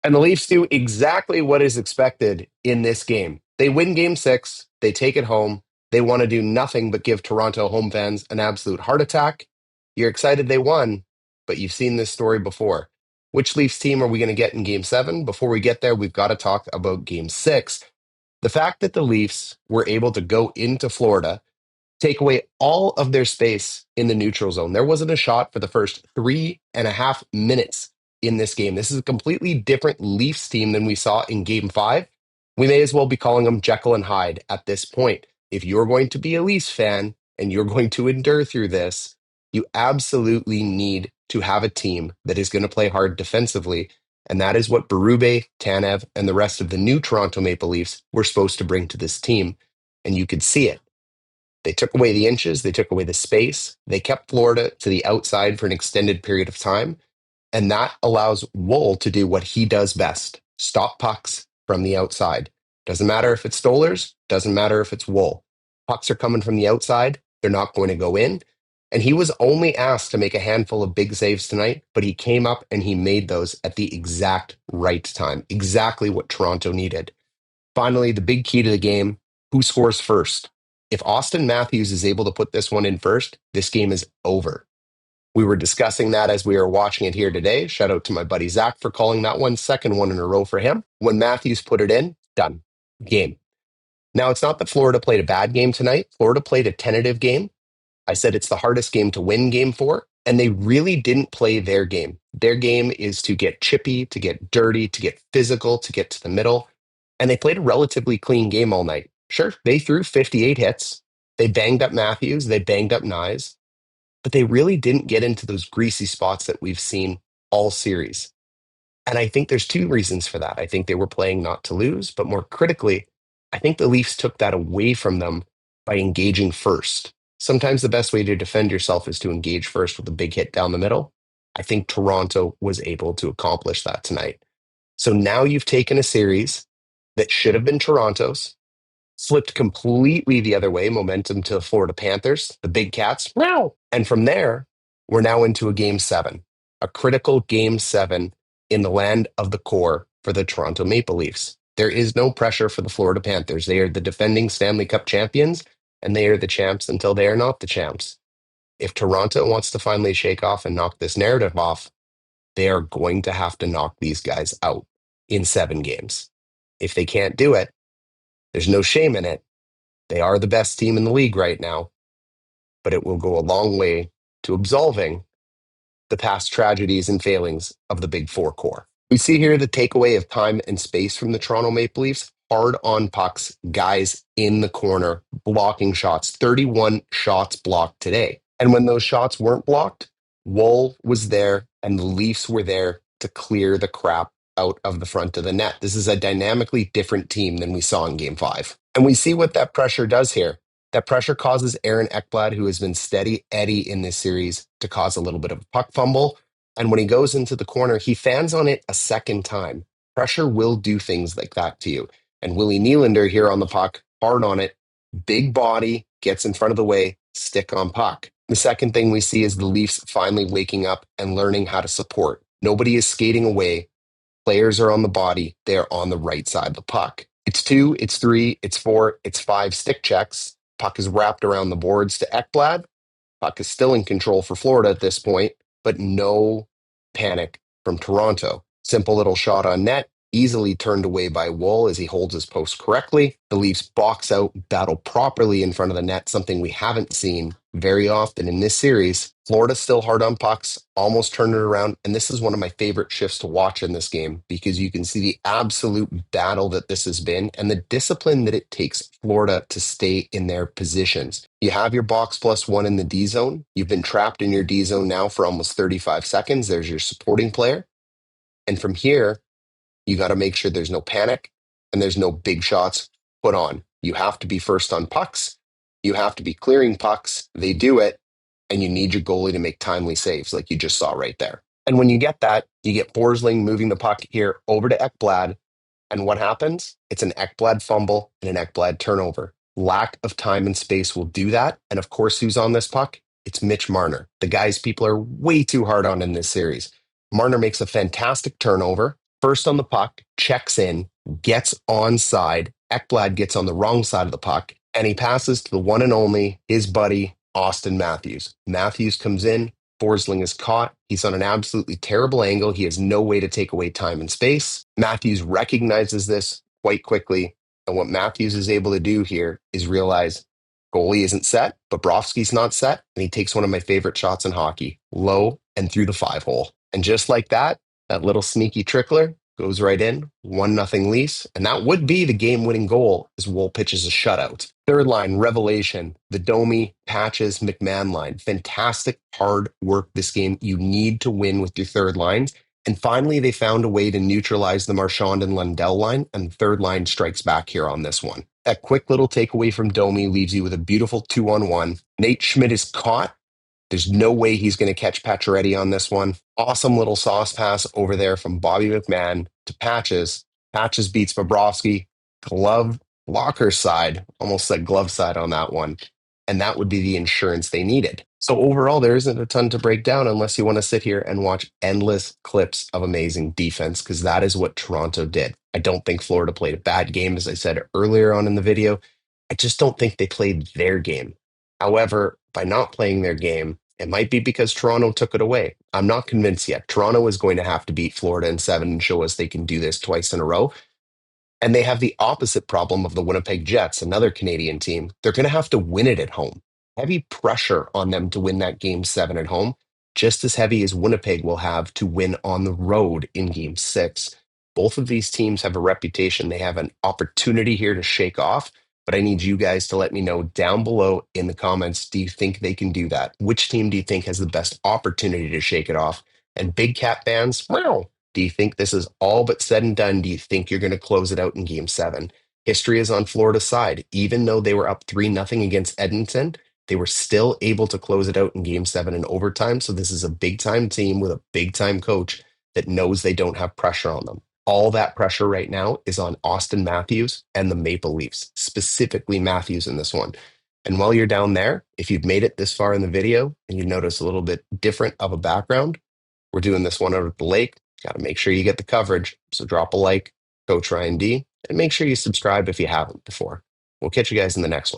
And the Leafs do exactly what is expected in this game. They win game six, they take it home. They want to do nothing but give Toronto home fans an absolute heart attack. You're excited they won, but you've seen this story before. Which Leafs team are we going to get in game seven? Before we get there, we've got to talk about game six. The fact that the Leafs were able to go into Florida, take away all of their space in the neutral zone. There wasn't a shot for the first 3.5 minutes in this game. This is a completely different Leafs team than we saw in game five. We may as well be calling them Jekyll and Hyde at this point. If you're going to be a Leafs fan and you're going to endure through this, you absolutely need to have a team that is going to play hard defensively. And that is what Berube, Tanev, and the rest of the new Toronto Maple Leafs were supposed to bring to this team. And you could see it. They took away the inches, they took away the space, they kept Florida to the outside for an extended period of time. And that allows Woll to do what he does best, stop pucks from the outside. Doesn't matter if it's Stolarz, doesn't matter if it's Woll. Pucks are coming from the outside, they're not going to go in. And he was only asked to make a handful of big saves tonight, but he came up and he made those at the exact right time, exactly what Toronto needed. Finally, the big key to the game, who scores first? If Auston Matthews is able to put this one in first, this game is over. We were discussing that as we were watching it here today. Shout out to my buddy Zach for calling that one, second one in a row for him. When Matthews put it in, done. Game. Now, it's not that Florida played a bad game tonight. Florida played a tentative game. I said it's the hardest game to win game for, and they really didn't play their game. Their game is to get chippy, to get dirty, to get physical, to get to the middle. And they played a relatively clean game all night. Sure, they threw 58 hits. They banged up Matthews. They banged up Nyes. But they really didn't get into those greasy spots that we've seen all series. And I think there's two reasons for that. I think they were playing not to lose, but more critically, I think the Leafs took that away from them by engaging first. Sometimes the best way to defend yourself is to engage first with a big hit down the middle. I think Toronto was able to accomplish that tonight. So now you've taken a series that should have been Toronto's, flipped completely the other way, momentum to the Florida Panthers, the Big Cats. Meow. And from there, we're now into a game seven, a critical game seven in the land of the core for the Toronto Maple Leafs. There is no pressure for the Florida Panthers. They are the defending Stanley Cup champions, and they are the champs until they are not the champs. If Toronto wants to finally shake off and knock this narrative off, they are going to have to knock these guys out in 7 games. If they can't do it, there's no shame in it. They are the best team in the league right now, but it will go a long way to absolving the past tragedies and failings of the Big Four core. We see here the takeaway of time and space from the Toronto Maple Leafs. Hard on pucks, guys in the corner, blocking shots, 31 shots blocked today. And when those shots weren't blocked, Woll was there and the Leafs were there to clear the crap out of the front of the net. This is a dynamically different team than we saw in game five. And we see what that pressure does here. That pressure causes Aaron Ekblad, who has been steady Eddie in this series, to cause a little bit of a puck fumble. And when he goes into the corner, he fans on it a second time. Pressure will do things like that to you. And Willie Nylander here on the puck, hard on it, big body, gets in front of the way, stick on puck. The second thing we see is the Leafs finally waking up and learning how to support. Nobody is skating away. Players are on the body. They're on the right side of the puck. It's 2, it's 3, it's 4, it's 5 stick checks. Puck is wrapped around the boards to Ekblad. Puck is still in control for Florida at this point, but no panic from Toronto. Simple little shot on net, easily turned away by Woll as he holds his post correctly. The Leafs box out, battle properly in front of the net, something we haven't seen very often in this series. Florida's still hard on pucks, almost turned it around. And this is one of my favorite shifts to watch in this game because you can see the absolute battle that this has been and the discipline that it takes Florida to stay in their positions. You have your box +1 in the D zone. You've been trapped in your D zone now for almost 35 seconds. There's your supporting player. And from here, you got to make sure there's no panic and there's no big shots put on. You have to be first on pucks. You have to be clearing pucks. They do it. And you need your goalie to make timely saves like you just saw right there. And when you get that, you get Forsling moving the puck here over to Ekblad. And what happens? It's an Ekblad fumble and an Ekblad turnover. Lack of time and space will do that. And of course, who's on this puck? It's Mitch Marner. The guys people are way too hard on in this series. Marner makes a fantastic turnover. first on the puck, checks in, gets onside. Ekblad gets on the wrong side of the puck, and he passes to the one and only, his buddy, Auston Matthews. Matthews comes in, Forsling is caught. He's on an absolutely terrible angle. He has no way to take away time and space. Matthews recognizes this quite quickly. And what Matthews is able to do here is realize goalie isn't set, Bobrovsky's not set, and he takes one of my favorite shots in hockey, low and through the 5-hole. And just like that little sneaky trickler goes right in, 1-0 Leafs, and that would be the game-winning goal as Woll pitches a shutout. Third line, revelation, the Domi, Patches, McMahon line. Fantastic hard work this game. You need to win with your third lines. And finally, they found a way to neutralize the Marchand and Lundell line, and the third line strikes back here on this one. That quick little takeaway from Domi leaves you with a beautiful 2-on-1. Nate Schmidt is caught. There's no way he's going to catch Pacioretty on this one. Awesome little sauce pass over there from Bobby McMahon to Patches. Patches beats Bobrovsky. Glove blocker side, almost like glove side on that one. And that would be the insurance they needed. So overall, there isn't a ton to break down unless you want to sit here and watch endless clips of amazing defense, because that is what Toronto did. I don't think Florida played a bad game, as I said earlier on in the video. I just don't think they played their game. However, by not playing their game, it might be because Toronto took it away. I'm not convinced yet. Toronto is going to have to beat Florida in 7 and show us they can do this twice in a row. And they have the opposite problem of the Winnipeg Jets, another Canadian team. They're going to have to win it at home. Heavy pressure on them to win that game 7 at home, just as heavy as Winnipeg will have to win on the road in game 6. Both of these teams have a reputation. They have an opportunity here to shake off, but I need you guys to let me know down below in the comments, do you think they can do that? Which team do you think has the best opportunity to shake it off? And Big Cat fans, wow, do you think this is all but said and done? Do you think you're going to close it out in game 7? History is on Florida's side. Even though they were up 3-0 against Edmonton, they were still able to close it out in game 7 in overtime. So this is a big time team with a big time coach that knows they don't have pressure on them. All that pressure right now is on Auston Matthews and the Maple Leafs, specifically Matthews in this one. And while you're down there, if you've made it this far in the video and you notice a little bit different of a background, we're doing this one out at the lake. Got to make sure you get the coverage. So drop a like, Coach Ryan D, and make sure you subscribe if you haven't before. We'll catch you guys in the next one.